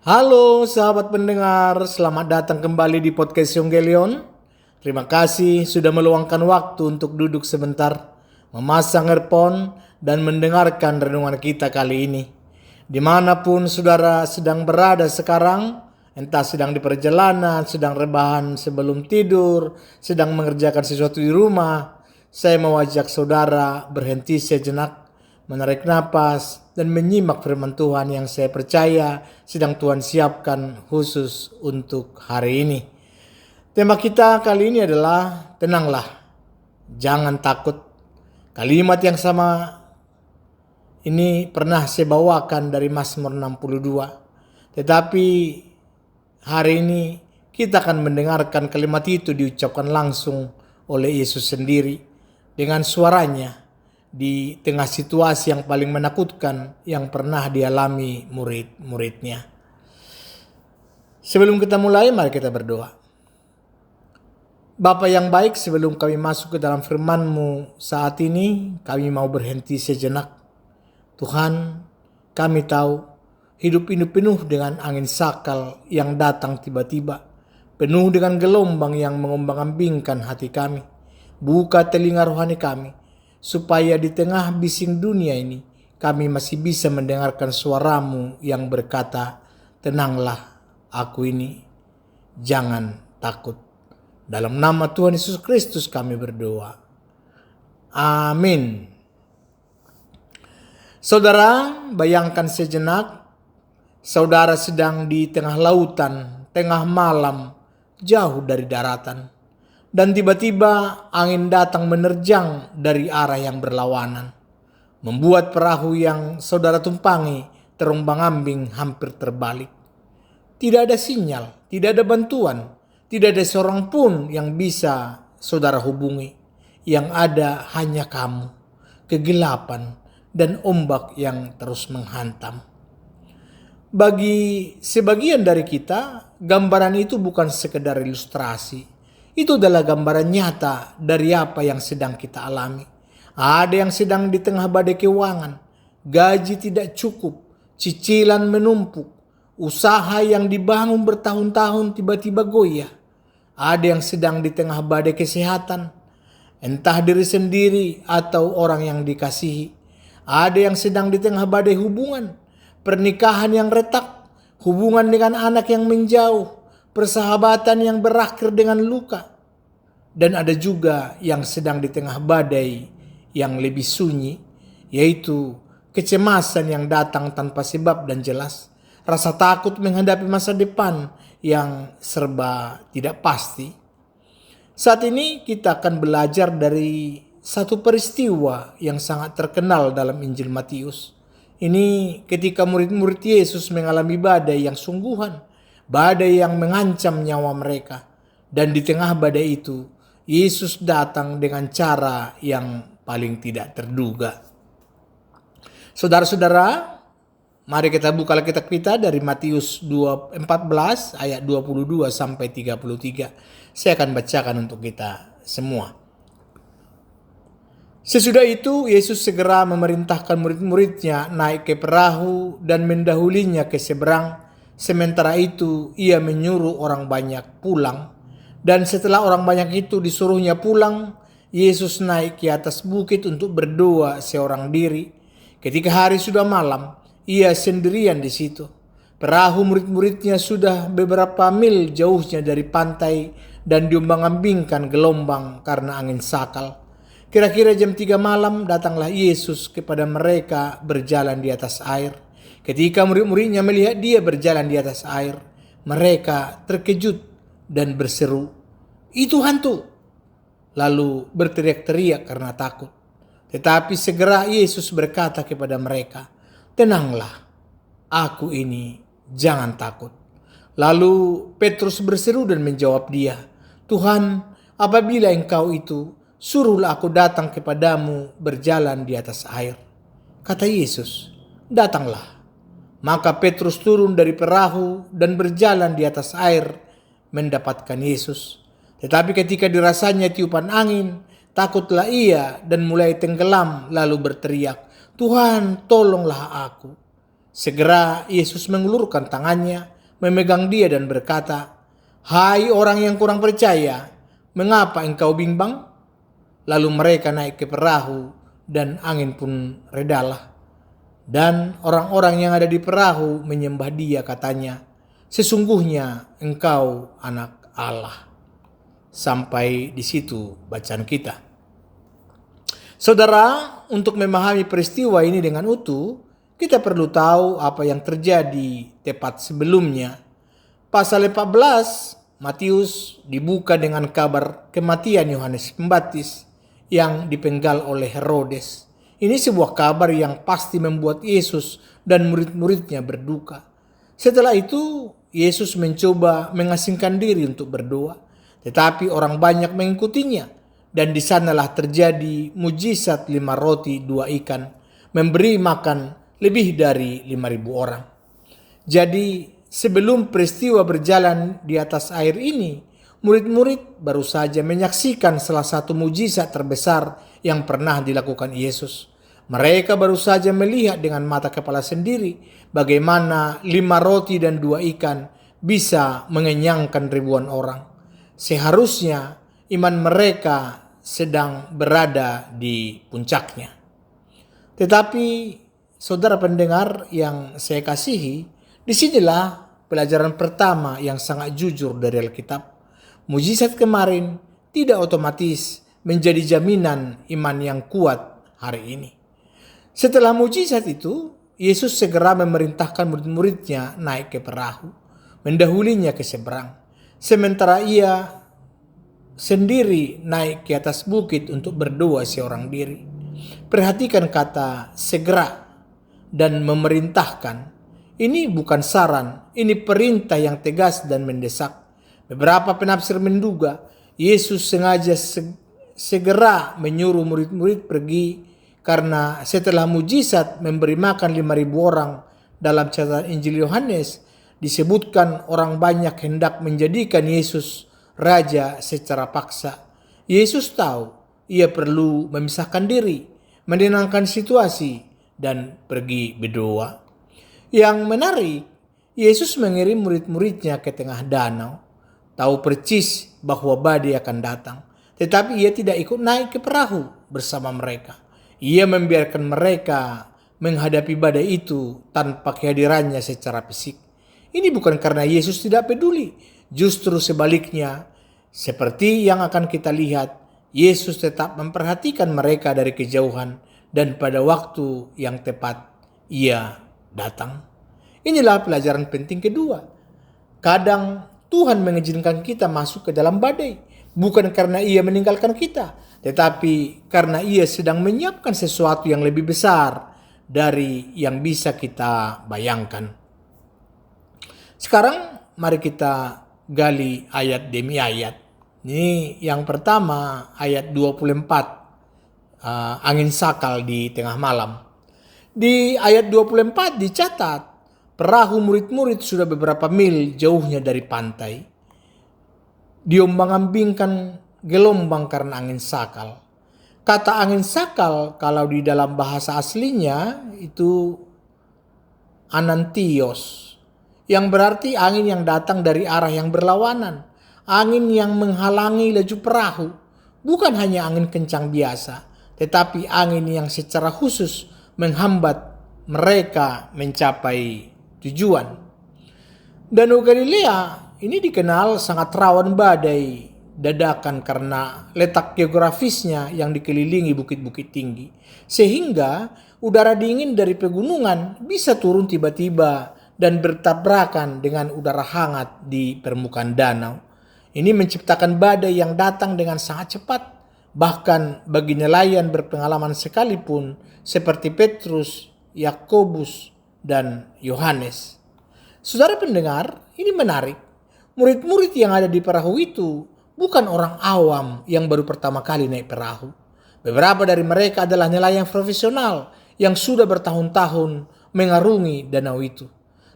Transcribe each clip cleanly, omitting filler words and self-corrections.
Halo sahabat pendengar, selamat datang kembali di podcast Yonggelion. Terima kasih sudah meluangkan waktu untuk duduk sebentar, memasang earphone, dan mendengarkan renungan kita kali ini. Dimanapun saudara sedang berada sekarang, entah sedang di perjalanan, sedang rebahan sebelum tidur, sedang mengerjakan sesuatu di rumah, saya mau ajak saudara berhenti sejenak, menarik napas, dan menyimak firman Tuhan yang saya percaya sedang Tuhan siapkan khusus untuk hari ini. Tema kita kali ini adalah tenanglah, jangan takut. Kalimat yang sama ini pernah saya bawakan dari Mazmur 62. Tetapi hari ini kita akan mendengarkan kalimat itu diucapkan langsung oleh Yesus sendiri dengan suaranya di tengah situasi yang paling menakutkan yang pernah dialami murid-muridnya. Sebelum kita mulai, mari kita berdoa. Bapa yang baik, sebelum kami masuk ke dalam firman-Mu saat ini, kami mau berhenti sejenak. Tuhan, kami tahu hidup ini penuh dengan angin sakal yang datang tiba-tiba, penuh dengan gelombang yang mengombang-ambingkan hati kami. Buka telinga rohani kami, supaya di tengah bising dunia ini, kami masih bisa mendengarkan suara-Mu yang berkata, tenanglah aku ini, jangan takut. Dalam nama Tuhan Yesus Kristus kami berdoa. Amin. Saudara, bayangkan sejenak, saudara sedang di tengah lautan, tengah malam, jauh dari daratan. Dan tiba-tiba angin datang menerjang dari arah yang berlawanan, membuat perahu yang saudara tumpangi terombang-ambing hampir terbalik. Tidak ada sinyal, tidak ada bantuan, tidak ada seorang pun yang bisa saudara hubungi. Yang ada hanya kamu, kegelapan, dan ombak yang terus menghantam. Bagi sebagian dari kita, gambaran itu bukan sekedar ilustrasi. Itu adalah gambaran nyata dari apa yang sedang kita alami. Ada yang sedang di tengah badai keuangan, gaji tidak cukup, cicilan menumpuk, usaha yang dibangun bertahun-tahun tiba-tiba goyah. Ada yang sedang di tengah badai kesehatan, entah diri sendiri atau orang yang dikasihi. Ada yang sedang di tengah badai hubungan, pernikahan yang retak, hubungan dengan anak yang menjauh, persahabatan yang berakhir dengan luka. Dan ada juga yang sedang di tengah badai yang lebih sunyi, yaitu kecemasan yang datang tanpa sebab dan jelas, rasa takut menghadapi masa depan yang serba tidak pasti. Saat ini kita akan belajar dari satu peristiwa yang sangat terkenal dalam Injil Matius. Ini ketika murid-murid Yesus mengalami badai yang sungguhan, badai yang mengancam nyawa mereka. Dan di tengah badai itu, Yesus datang dengan cara yang paling tidak terduga. Saudara-saudara, mari kita buka Alkitab kita dari Matius 14 ayat 22 sampai 33. Saya akan bacakan untuk kita semua. Sesudah itu Yesus segera memerintahkan murid-muridnya naik ke perahu dan mendahulinya ke seberang. Sementara itu ia menyuruh orang banyak pulang. Dan setelah orang banyak itu disuruhnya pulang, Yesus naik ke atas bukit untuk berdoa seorang diri. Ketika hari sudah malam, ia sendirian di situ. Perahu murid-muridnya sudah beberapa mil jauhnya dari pantai dan diombang-ambingkan gelombang karena angin sakal. Kira-kira jam 3 malam datanglah Yesus kepada mereka berjalan di atas air. Ketika murid-muridnya melihat dia berjalan di atas air, mereka terkejut dan berseru, "Itu hantu!" Lalu berteriak-teriak karena takut. Tetapi segera Yesus berkata kepada mereka, "Tenanglah, aku ini, jangan takut." Lalu Petrus berseru dan menjawab dia, "Tuhan, apabila Engkau itu, suruhlah aku datang kepadamu berjalan di atas air." Kata Yesus, "Datanglah." Maka Petrus turun dari perahu dan berjalan di atas air mendapatkan Yesus. Tetapi ketika dirasanya tiupan angin, takutlah ia dan mulai tenggelam lalu berteriak, "Tuhan, tolonglah aku." Segera Yesus mengulurkan tangannya, memegang dia dan berkata, "Hai orang yang kurang percaya, mengapa engkau bimbang?" Lalu mereka naik ke perahu dan angin pun redalah. Dan orang-orang yang ada di perahu menyembah dia, katanya, "Sesungguhnya engkau anak Allah." Sampai di situ bacaan kita. Saudara, untuk memahami peristiwa ini dengan utuh, kita perlu tahu apa yang terjadi tepat sebelumnya. Pasal 14, Matius dibuka dengan kabar kematian Yohanes Pembaptis yang dipenggal oleh Herodes. Ini sebuah kabar yang pasti membuat Yesus dan murid-muridnya berduka. Setelah itu, Yesus mencoba mengasingkan diri untuk berdoa, tetapi orang banyak mengikutinya, dan di sanalah terjadi mujizat 5 roti 2 ikan, memberi makan lebih dari 5.000 orang. Jadi sebelum peristiwa berjalan di atas air ini, murid-murid baru saja menyaksikan salah satu mujizat terbesar yang pernah dilakukan Yesus. Mereka baru saja melihat dengan mata kepala sendiri bagaimana 5 roti dan 2 ikan bisa mengenyangkan ribuan orang. Seharusnya iman mereka sedang berada di puncaknya. Tetapi saudara pendengar yang saya kasihi, disinilah pelajaran pertama yang sangat jujur dari Alkitab. Mujizat kemarin tidak otomatis menjadi jaminan iman yang kuat hari ini. Setelah mujizat itu, Yesus segera memerintahkan murid-muridnya naik ke perahu, mendahulinya ke seberang. Sementara ia sendiri naik ke atas bukit untuk berdoa seorang diri. Perhatikan kata segera dan memerintahkan. Ini bukan saran, ini perintah yang tegas dan mendesak. Beberapa penafsir menduga Yesus sengaja segera menyuruh murid-murid pergi karena setelah mujizat memberi makan 5.000 orang dalam catatan Injil Yohanes, disebutkan orang banyak hendak menjadikan Yesus raja secara paksa. Yesus tahu ia perlu memisahkan diri, menenangkan situasi, dan pergi berdoa. Yang menarik, Yesus mengirim murid-muridnya ke tengah danau, tahu percis bahwa badai akan datang, tetapi ia tidak ikut naik ke perahu bersama mereka. Ia membiarkan mereka menghadapi badai itu tanpa kehadirannya secara fisik. Ini bukan karena Yesus tidak peduli, justru sebaliknya. Seperti yang akan kita lihat, Yesus tetap memperhatikan mereka dari kejauhan, dan pada waktu yang tepat ia datang. Inilah pelajaran penting kedua. Kadang Tuhan mengizinkan kita masuk ke dalam badai, bukan karena ia meninggalkan kita, tetapi karena ia sedang menyiapkan sesuatu yang lebih besar dari yang bisa kita bayangkan. Sekarang mari kita gali ayat demi ayat. Ini yang pertama, ayat 24, angin sakal di tengah malam. Di ayat 24 dicatat, perahu murid-murid sudah beberapa mil jauhnya dari pantai. Diombang-ambingkan gelombang karena angin sakal. Kata angin sakal kalau di dalam bahasa aslinya itu anantios, yang berarti angin yang datang dari arah yang berlawanan, angin yang menghalangi laju perahu. Bukan hanya angin kencang biasa, tetapi angin yang secara khusus menghambat mereka mencapai tujuan. Danau Galilea ini dikenal sangat rawan badai dadakan karena letak geografisnya yang dikelilingi bukit-bukit tinggi, sehingga udara dingin dari pegunungan bisa turun tiba-tiba dan bertabrakan dengan udara hangat di permukaan danau. Ini menciptakan badai yang datang dengan sangat cepat, bahkan bagi nelayan berpengalaman sekalipun seperti Petrus, Yakobus, dan Yohanes. Saudara pendengar, ini menarik. Murid-murid yang ada di perahu itu bukan orang awam yang baru pertama kali naik perahu. Beberapa dari mereka adalah nelayan profesional yang sudah bertahun-tahun mengarungi danau itu.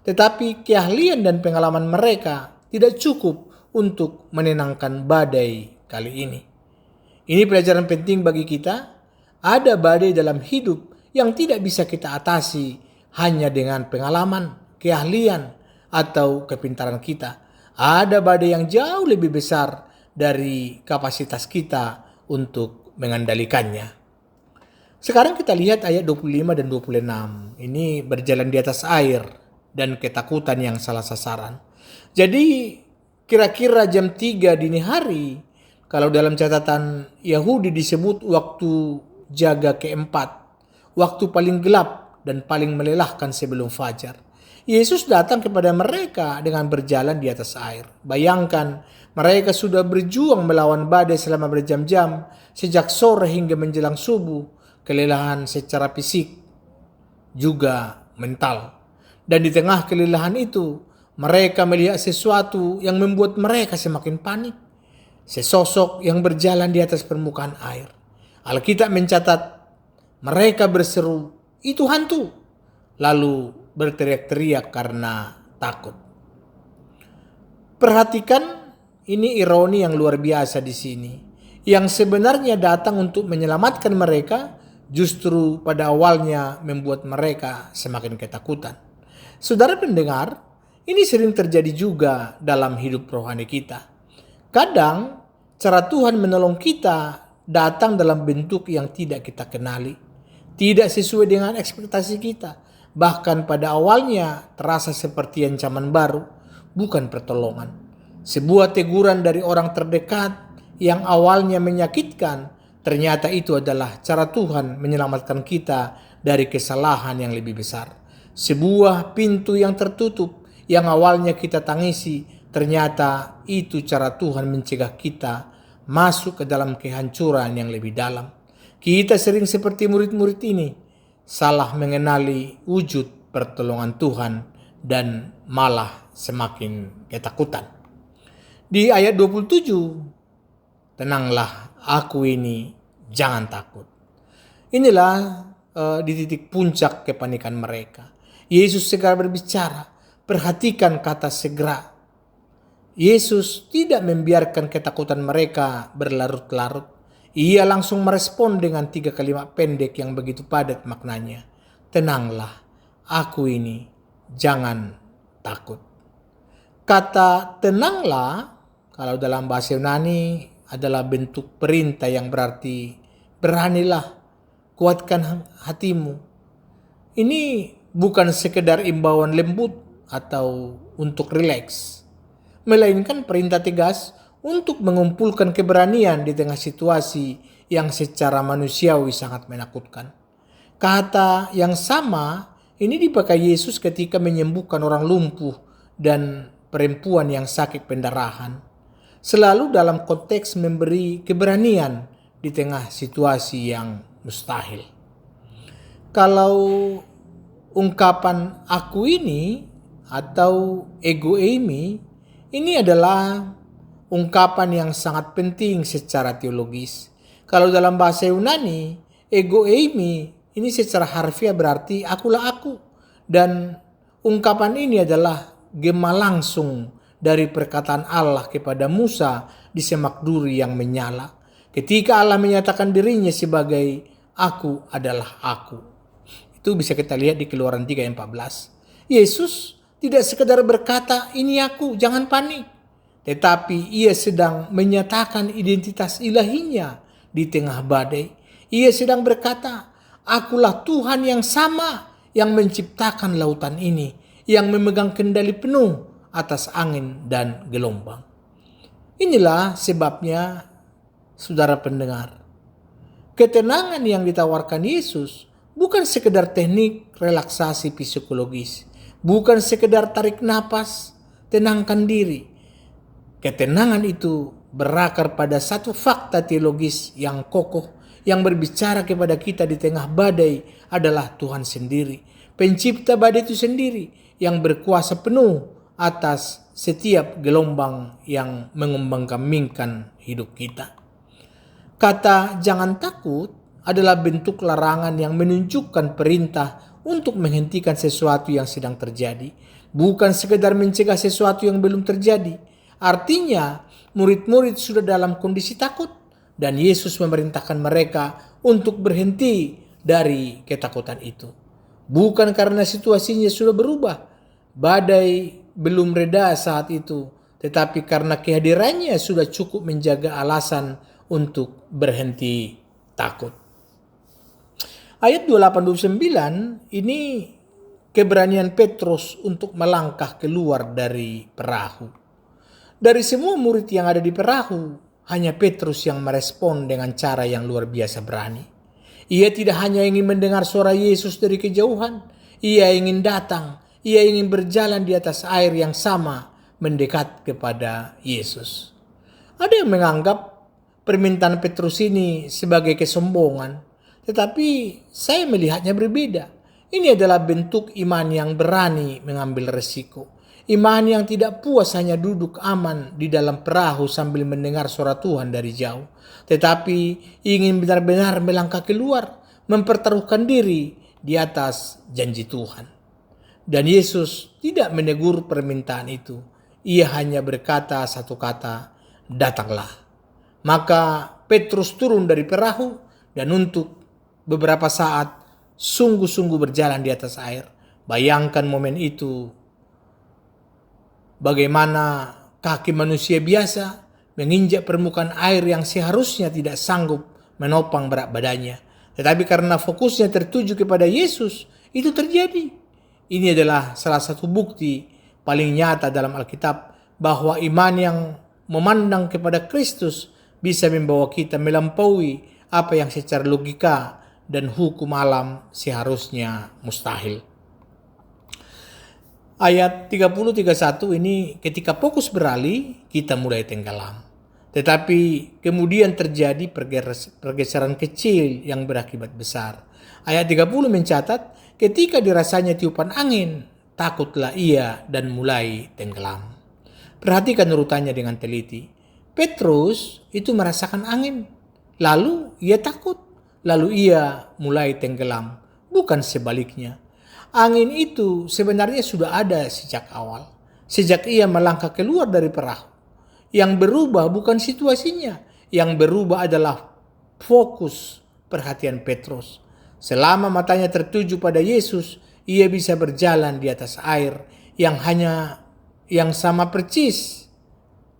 Tetapi keahlian dan pengalaman mereka tidak cukup untuk menenangkan badai kali ini. Ini pelajaran penting bagi kita. Ada badai dalam hidup yang tidak bisa kita atasi hanya dengan pengalaman, keahlian, atau kepintaran kita. Ada badai yang jauh lebih besar dari kapasitas kita untuk mengendalikannya. Sekarang kita lihat ayat 25 dan 26. Ini berjalan di atas air dan ketakutan yang salah sasaran. Jadi kira-kira jam 3 dini hari, kalau dalam catatan Yahudi disebut waktu jaga keempat, waktu paling gelap dan paling melelahkan sebelum fajar. Yesus datang kepada mereka dengan berjalan di atas air. Bayangkan, mereka sudah berjuang melawan badai selama berjam-jam, sejak sore hingga menjelang subuh. Kelelahan secara fisik juga mental. Dan di tengah kelelahan itu, mereka melihat sesuatu yang membuat mereka semakin panik. Sesosok yang berjalan di atas permukaan air. Alkitab mencatat, mereka berseru, "Itu hantu!" Lalu berteriak-teriak karena takut. Perhatikan, ini ironi yang luar biasa di sini. Yang sebenarnya datang untuk menyelamatkan mereka, justru pada awalnya membuat mereka semakin ketakutan. Saudara pendengar, ini sering terjadi juga dalam hidup rohani kita. Kadang, cara Tuhan menolong kita datang dalam bentuk yang tidak kita kenali. Tidak sesuai dengan ekspektasi kita. Bahkan pada awalnya terasa seperti ancaman baru, bukan pertolongan. Sebuah teguran dari orang terdekat yang awalnya menyakitkan, ternyata itu adalah cara Tuhan menyelamatkan kita dari kesalahan yang lebih besar. Sebuah pintu yang tertutup yang awalnya kita tangisi, ternyata itu cara Tuhan mencegah kita masuk ke dalam kehancuran yang lebih dalam. Kita sering seperti murid-murid ini, salah mengenali wujud pertolongan Tuhan dan malah semakin ketakutan. Di ayat 27, "Tenanglah, aku ini, jangan takut." Inilah di titik puncak kepanikan mereka. Yesus segera berbicara. Perhatikan kata segera. Yesus tidak membiarkan ketakutan mereka berlarut-larut. Ia langsung merespon dengan 3 kalimat pendek yang begitu padat maknanya. "Tenanglah, aku ini, jangan takut." Kata tenanglah, kalau dalam bahasa Yunani, adalah bentuk perintah yang berarti beranilah, kuatkan hatimu. Ini bukan sekedar imbauan lembut atau untuk rileks, melainkan perintah tegas untuk mengumpulkan keberanian di tengah situasi yang secara manusiawi sangat menakutkan. Kata yang sama ini dipakai Yesus ketika menyembuhkan orang lumpuh dan perempuan yang sakit pendarahan. Selalu dalam konteks memberi keberanian di tengah situasi yang mustahil. Kalau ungkapan aku ini atau ego eimi, ini adalah ungkapan yang sangat penting secara teologis. Kalau dalam bahasa Yunani, ego eimi ini secara harfiah berarti akulah aku. Dan ungkapan ini adalah gema langsung dari perkataan Allah kepada Musa di semak duri yang menyala. Ketika Allah menyatakan dirinya sebagai aku adalah aku. Itu bisa kita lihat di Keluaran 3 ayat 14. Yesus tidak sekedar berkata, "Ini aku, jangan panik." Tetapi ia sedang menyatakan identitas ilahinya di tengah badai. Ia sedang berkata, "Akulah Tuhan yang sama yang menciptakan lautan ini, yang memegang kendali penuh atas angin dan gelombang." Inilah sebabnya, saudara pendengar, ketenangan yang ditawarkan Yesus bukan sekedar teknik relaksasi psikologis, bukan sekedar tarik napas, tenangkan diri. Ketenangan itu berakar pada satu fakta teologis yang kokoh, yang berbicara kepada kita di tengah badai adalah Tuhan sendiri, pencipta badai itu sendiri, yang berkuasa penuh atas setiap gelombang yang mengombang-ambingkan hidup kita. Kata jangan takut adalah bentuk larangan yang menunjukkan perintah untuk menghentikan sesuatu yang sedang terjadi, bukan sekedar mencegah sesuatu yang belum terjadi. Artinya, murid-murid sudah dalam kondisi takut dan Yesus memerintahkan mereka untuk berhenti dari ketakutan itu. Bukan karena situasinya sudah berubah, badai belum reda saat itu, tetapi karena kehadirannya sudah cukup menjaga alasan untuk berhenti takut. Ayat 28-29 ini keberanian Petrus untuk melangkah keluar dari perahu. Dari semua murid yang ada di perahu, hanya Petrus yang merespon dengan cara yang luar biasa berani. Ia tidak hanya ingin mendengar suara Yesus dari kejauhan, ia ingin datang, ia ingin berjalan di atas air yang sama, mendekat kepada Yesus. Ada yang menganggap permintaan Petrus ini sebagai kesombongan, tetapi saya melihatnya berbeda. Ini adalah bentuk iman yang berani mengambil resiko. Iman yang tidak puas hanya duduk aman di dalam perahu sambil mendengar suara Tuhan dari jauh, tetapi ingin benar-benar melangkah keluar, mempertaruhkan diri di atas janji Tuhan. Dan Yesus tidak menegur permintaan itu. Ia hanya berkata satu kata, "Datanglah." Maka Petrus turun dari perahu dan untuk beberapa saat sungguh-sungguh berjalan di atas air. Bayangkan momen itu. Bagaimana kaki manusia biasa menginjak permukaan air yang seharusnya tidak sanggup menopang berat badannya. Tetapi karena fokusnya tertuju kepada Yesus, itu terjadi. Ini adalah salah satu bukti paling nyata dalam Alkitab bahwa iman yang memandang kepada Kristus bisa membawa kita melampaui apa yang secara logika dan hukum alam seharusnya mustahil. Ayat 30-31 ini ketika fokus beralih, kita mulai tenggelam. Tetapi kemudian terjadi pergeseran kecil yang berakibat besar. Ayat 30 mencatat, ketika dirasanya tiupan angin, takutlah ia dan mulai tenggelam. Perhatikan urutannya dengan teliti. Petrus itu merasakan angin, lalu ia takut, lalu ia mulai tenggelam. Bukan sebaliknya. Angin itu sebenarnya sudah ada sejak awal. Sejak ia melangkah keluar dari perahu. Yang berubah bukan situasinya. Yang berubah adalah fokus perhatian Petrus. Selama matanya tertuju pada Yesus, ia bisa berjalan di atas air yang sama persis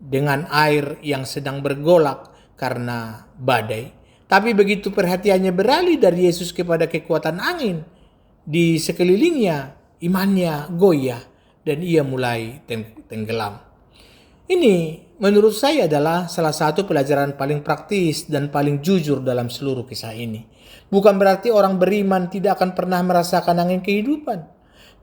dengan air yang sedang bergolak karena badai. Tapi begitu perhatiannya beralih dari Yesus kepada kekuatan angin di sekelilingnya, imannya goyah dan ia mulai tenggelam. Ini menurut saya adalah salah satu pelajaran paling praktis dan paling jujur dalam seluruh kisah ini. Bukan berarti orang beriman tidak akan pernah merasakan angin kehidupan.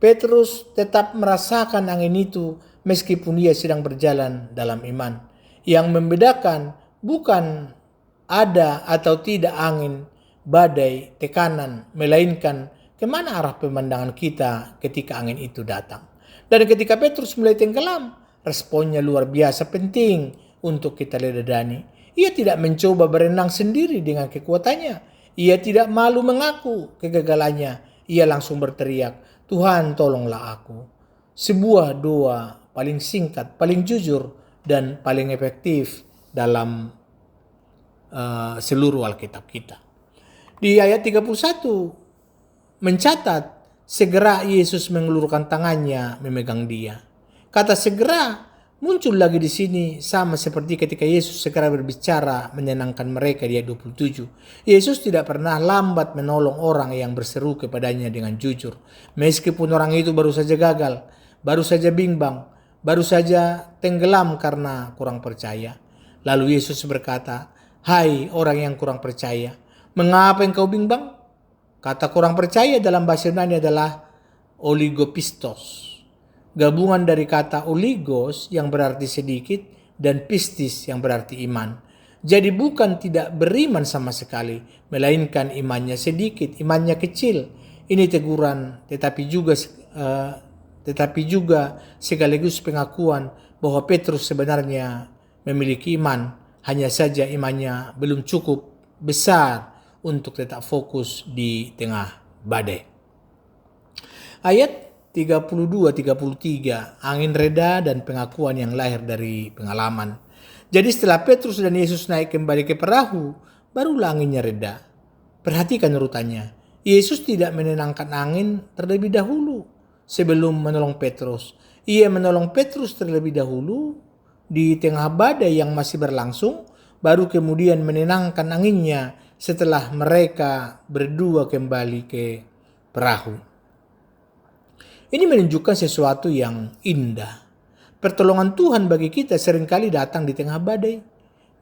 Petrus tetap merasakan angin itu meskipun ia sedang berjalan dalam iman. Yang membedakan bukan ada atau tidak angin, badai, tekanan, melainkan kemana arah pemandangan kita ketika angin itu datang. Dan ketika Petrus mulai tenggelam, responnya luar biasa penting untuk kita ledani. Ia tidak mencoba berenang sendiri dengan kekuatannya. Ia tidak malu mengaku kegagalannya. Ia langsung berteriak, "Tuhan, tolonglah aku." Sebuah doa paling singkat, paling jujur, dan paling efektif dalam seluruh Alkitab kita. Di ayat 31 mencatat, segera Yesus mengulurkan tangannya memegang dia. Kata segera muncul lagi di sini sama seperti ketika Yesus segera berbicara menyenangkan mereka di ayat 27. Yesus tidak pernah lambat menolong orang yang berseru kepadanya dengan jujur. Meskipun orang itu baru saja gagal, baru saja bimbang, baru saja tenggelam karena kurang percaya. Lalu Yesus berkata, "Hai orang yang kurang percaya, mengapa engkau bimbang?" Kata kurang percaya dalam bahasa Yunani adalah oligopistos. Gabungan dari kata oligos yang berarti sedikit dan pistis yang berarti iman. Jadi bukan tidak beriman sama sekali, melainkan imannya sedikit, imannya kecil. Ini teguran tetapi juga sekaligus pengakuan bahwa Petrus sebenarnya memiliki iman. Hanya saja imannya belum cukup besar untuk tetap fokus di tengah badai. Ayat 32-33, angin reda dan pengakuan yang lahir dari pengalaman. Jadi setelah Petrus dan Yesus naik kembali ke perahu, barulah anginnya reda. Perhatikan urutannya. Yesus tidak menenangkan angin terlebih dahulu sebelum menolong Petrus. Ia menolong Petrus terlebih dahulu di tengah badai yang masih berlangsung, baru kemudian menenangkan anginnya setelah mereka berdua kembali ke perahu. Ini menunjukkan sesuatu yang indah. Pertolongan Tuhan bagi kita seringkali datang di tengah badai,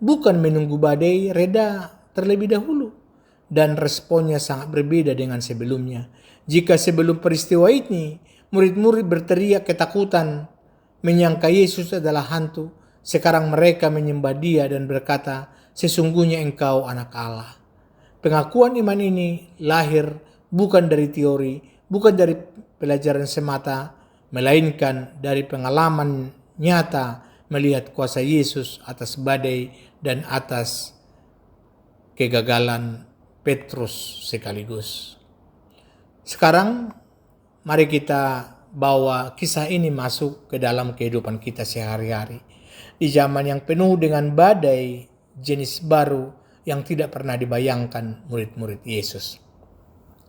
bukan menunggu badai reda terlebih dahulu. Dan responnya sangat berbeda dengan sebelumnya. Jika sebelum peristiwa ini, murid-murid berteriak ketakutan, menyangka Yesus adalah hantu, sekarang mereka menyembah Dia dan berkata, sesungguhnya Engkau anak Allah. Pengakuan iman ini lahir bukan dari teori, bukan dari pelajaran semata, melainkan dari pengalaman nyata melihat kuasa Yesus atas badai dan atas kegagalan Petrus sekaligus. Sekarang mari kita bawa kisah ini masuk ke dalam kehidupan kita sehari-hari. Di zaman yang penuh dengan badai jenis baru yang tidak pernah dibayangkan murid-murid Yesus.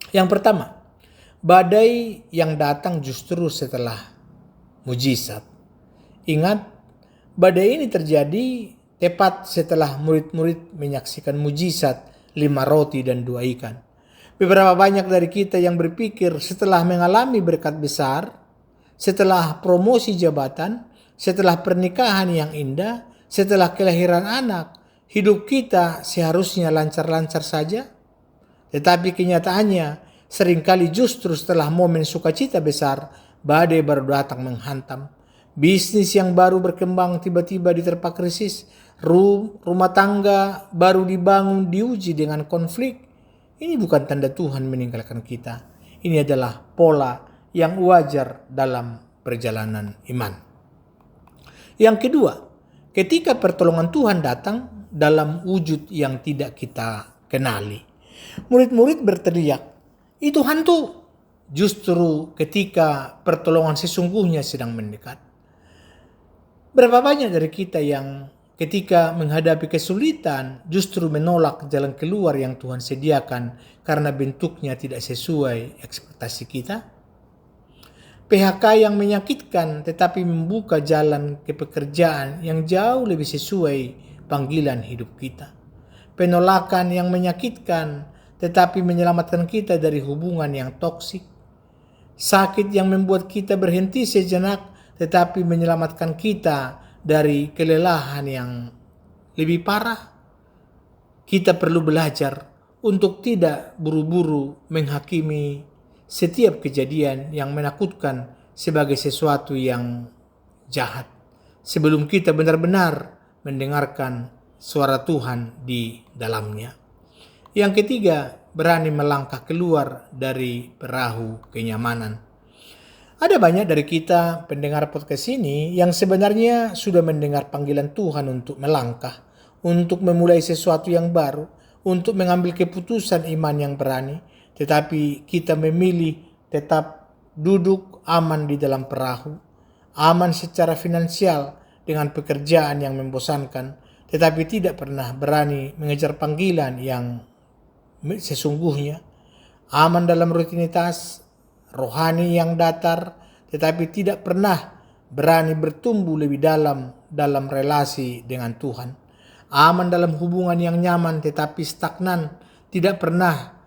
Yang pertama, badai yang datang justru setelah mujizat. Ingat, badai ini terjadi tepat setelah murid-murid menyaksikan mujizat 5 roti dan 2 ikan. Beberapa banyak dari kita yang berpikir setelah mengalami berkat besar, setelah promosi jabatan, setelah pernikahan yang indah, setelah kelahiran anak, hidup kita seharusnya lancar-lancar saja. Tetapi kenyataannya, seringkali justru setelah momen sukacita besar, badai baru datang menghantam. Bisnis yang baru berkembang tiba-tiba diterpa krisis. Rumah tangga baru dibangun diuji dengan konflik. Ini bukan tanda Tuhan meninggalkan kita. Ini adalah pola yang wajar dalam perjalanan iman. Yang kedua, ketika pertolongan Tuhan datang dalam wujud yang tidak kita kenali. Murid-murid berteriak, itu hantu. Justru ketika pertolongan sesungguhnya sedang mendekat. Berapa banyak dari kita yang ketika menghadapi kesulitan justru menolak jalan keluar yang Tuhan sediakan karena bentuknya tidak sesuai ekspektasi kita? PHK yang menyakitkan tetapi membuka jalan ke pekerjaan yang jauh lebih sesuai panggilan hidup kita. Penolakan yang menyakitkan tetapi menyelamatkan kita dari hubungan yang toksik. Sakit yang membuat kita berhenti sejenak tetapi menyelamatkan kita dari kelelahan yang lebih parah. Kita perlu belajar untuk tidak buru-buru menghakimi setiap kejadian yang menakutkan sebagai sesuatu yang jahat, sebelum kita benar-benar mendengarkan suara Tuhan di dalamnya. Yang ketiga, berani melangkah keluar dari perahu kenyamanan. Ada banyak dari kita pendengar podcast ini yang sebenarnya sudah mendengar panggilan Tuhan untuk melangkah, untuk memulai sesuatu yang baru, untuk mengambil keputusan iman yang berani, tetapi kita memilih tetap duduk aman di dalam perahu, aman secara finansial dengan pekerjaan yang membosankan, tetapi tidak pernah berani mengejar panggilan yang sesungguhnya, aman dalam rutinitas rohani yang datar, tetapi tidak pernah berani bertumbuh lebih dalam relasi dengan Tuhan. Aman dalam hubungan yang nyaman tetapi stagnan, tidak pernah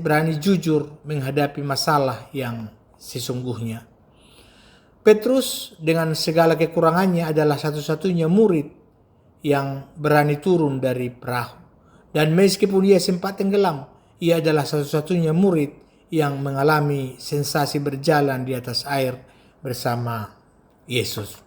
berani jujur menghadapi masalah yang sesungguhnya. Petrus dengan segala kekurangannya adalah satu-satunya murid yang berani turun dari perahu. Dan meskipun ia sempat tenggelam, ia adalah satu-satunya murid yang mengalami sensasi berjalan di atas air bersama Yesus.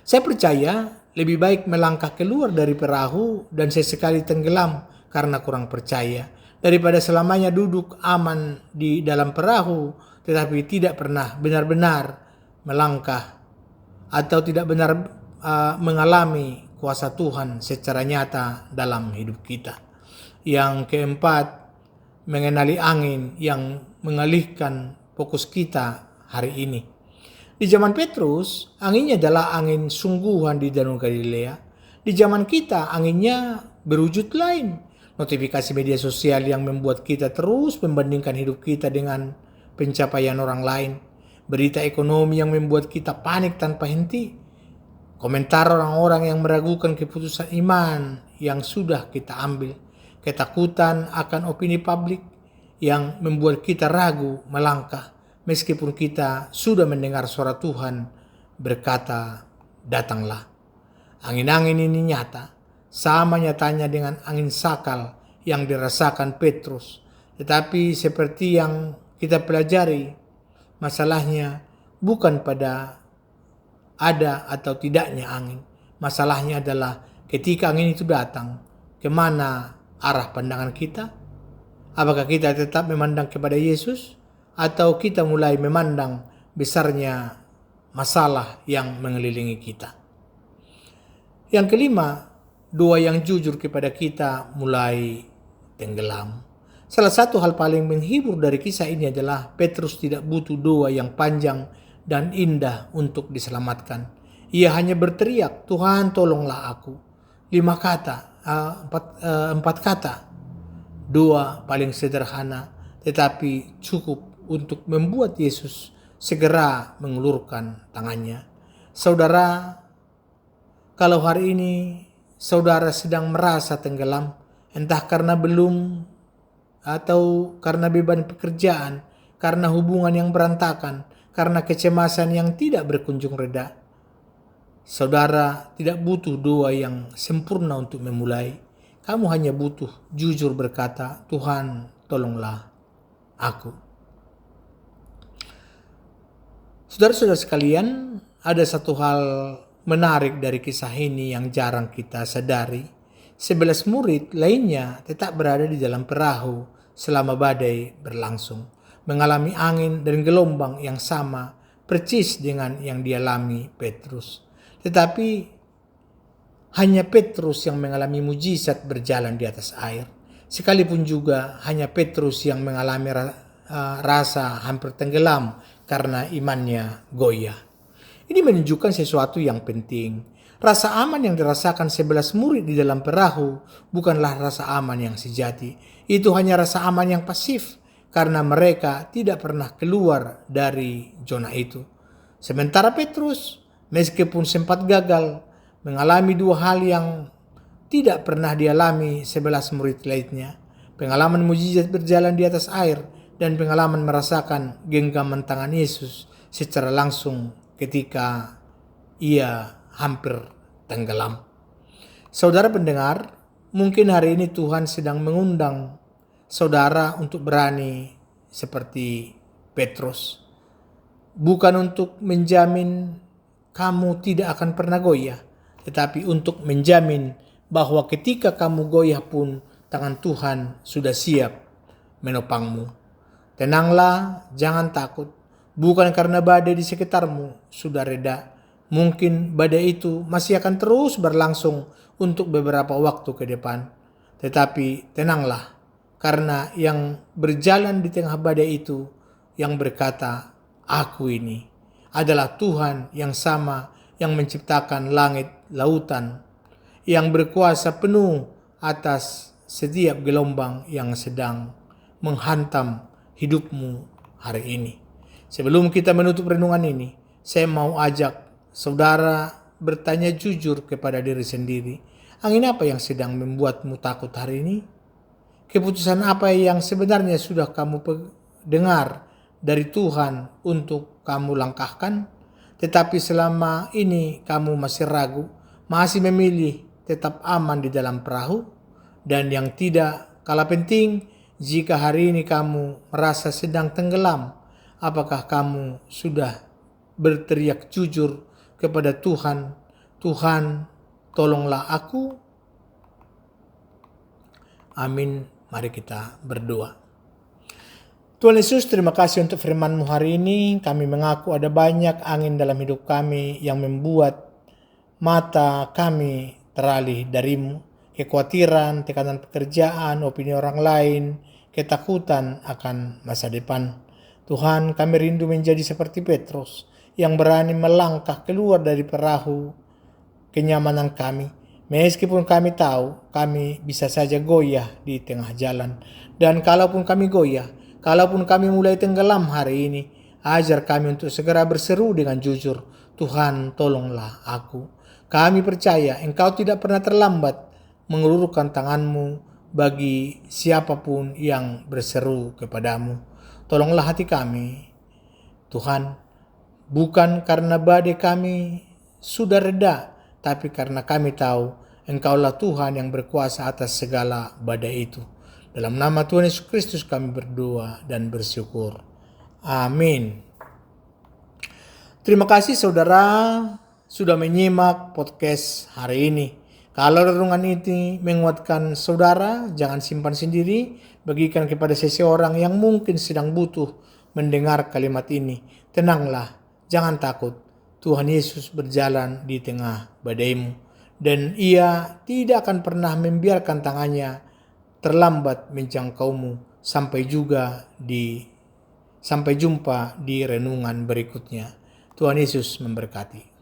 Saya percaya lebih baik melangkah keluar dari perahu dan sesekali tenggelam karena kurang percaya, daripada selamanya duduk aman di dalam perahu tetapi tidak pernah benar-benar melangkah atau tidak benar mengalami kuasa Tuhan secara nyata dalam hidup kita. Yang keempat, mengenali angin yang mengalihkan fokus kita hari ini. Di zaman Petrus, anginnya adalah angin sungguhan di Danau Galilea. Di zaman kita, anginnya berwujud lain. notifikasi media sosial yang membuat kita terus membandingkan hidup kita dengan pencapaian orang lain, berita ekonomi yang membuat kita panik tanpa henti, komentar orang-orang yang meragukan keputusan iman yang sudah kita ambil, ketakutan akan opini publik yang membuat kita ragu melangkah meskipun kita sudah mendengar suara Tuhan berkata, "Datanglah." Angin-angin ini nyata, sama nyatanya dengan angin sakal yang dirasakan Petrus. Tetapi seperti yang kita pelajari, masalahnya bukan pada ada atau tidaknya angin. Masalahnya adalah ketika angin itu datang, kemana arah pandangan kita? Apakah kita tetap memandang kepada Yesus atau kita mulai memandang besarnya masalah yang mengelilingi kita? Yang kelima, doa yang jujur kepada kita mulai tenggelam. Salah satu hal paling menghibur dari kisah ini adalah Petrus tidak butuh doa yang panjang dan indah untuk diselamatkan. Ia hanya berteriak, "Tuhan, tolonglah aku." 4 kata. Doa paling sederhana, tetapi cukup untuk membuat Yesus segera mengulurkan tangannya. Saudara, kalau hari ini saudara sedang merasa tenggelam, entah karena belum atau karena beban pekerjaan, karena hubungan yang berantakan, karena kecemasan yang tidak berkunjung reda, saudara tidak butuh doa yang sempurna untuk memulai. Kamu hanya butuh jujur berkata, "Tuhan, tolonglah aku." Saudara-saudara sekalian, ada satu hal menarik dari kisah ini yang jarang kita sadari. 11 murid lainnya tetap berada di dalam perahu selama badai berlangsung, mengalami angin dan gelombang yang sama persis dengan yang dialami Petrus. Tetapi hanya Petrus yang mengalami mujizat berjalan di atas air. Sekalipun juga hanya Petrus yang mengalami rasa hampir tenggelam karena imannya goyah. Ini menunjukkan sesuatu yang penting. Rasa aman yang dirasakan 11 murid di dalam perahu bukanlah rasa aman yang sejati. Itu hanya rasa aman yang pasif karena mereka tidak pernah keluar dari zona itu. Sementara Petrus, meskipun sempat gagal, mengalami 2 hal yang tidak pernah dialami 11 murid lainnya. Pengalaman mujizat berjalan di atas air dan pengalaman merasakan genggaman tangan Yesus secara langsung ketika ia hampir tenggelam. Saudara pendengar, mungkin hari ini Tuhan sedang mengundang saudara untuk berani seperti Petrus. Bukan untuk menjamin kamu tidak akan pernah goyah, tetapi untuk menjamin bahwa ketika kamu goyah pun tangan Tuhan sudah siap menopangmu. Tenanglah, jangan takut. Bukan karena badai di sekitarmu sudah reda. Mungkin badai itu masih akan terus berlangsung untuk beberapa waktu ke depan. Tetapi tenanglah, karena yang berjalan di tengah badai itu yang berkata, "Aku ini," adalah Tuhan yang sama yang menciptakan langit, lautan, yang berkuasa penuh atas setiap gelombang yang sedang menghantam hidupmu hari ini. Sebelum kita menutup renungan ini, saya mau ajak saudara bertanya jujur kepada diri sendiri. Angin apa yang sedang membuatmu takut hari ini? Keputusan apa yang sebenarnya sudah kamu dengar dari Tuhan untuk kamu langkahkan? Tetapi selama ini kamu masih ragu, masih memilih tetap aman di dalam perahu? Dan yang tidak kalah penting, jika hari ini kamu merasa sedang tenggelam, apakah kamu sudah berteriak jujur kepada Tuhan, "Tuhan, tolonglah aku"? Amin. Mari kita berdoa. Tuhan Yesus, terima kasih untuk firman-Mu hari ini. Kami mengaku ada banyak angin dalam hidup kami yang membuat mata kami teralih dari-Mu. Kekhawatiran, tekanan pekerjaan, opini orang lain, ketakutan akan masa depan. Tuhan, kami rindu menjadi seperti Petrus yang berani melangkah keluar dari perahu kenyamanan kami, Meskipun kami tahu kami bisa saja goyah di tengah jalan. Dan kalaupun kami goyah, kalaupun kami mulai tenggelam hari ini, ajar kami untuk segera berseru dengan jujur, Tuhan tolonglah aku. Kami percaya Engkau tidak pernah terlambat mengulurkan tanganmu bagi siapapun yang berseru kepadamu. Tolonglah hati kami, Tuhan, bukan karena badai kami sudah reda, tapi karena kami tahu Engkaulah Tuhan yang berkuasa atas segala badai itu. Dalam nama Tuhan Yesus Kristus kami berdoa dan bersyukur. Amin. Terima kasih saudara sudah menyimak podcast hari ini. Kalau renungan ini menguatkan saudara, jangan simpan sendiri, bagikan kepada seseorang yang mungkin sedang butuh mendengar kalimat ini. Tenanglah, jangan takut. Tuhan Yesus berjalan di tengah badaimu, dan Ia tidak akan pernah membiarkan tangannya terlambat menjangkaumu. Sampai jumpa di renungan berikutnya. Tuhan Yesus memberkati.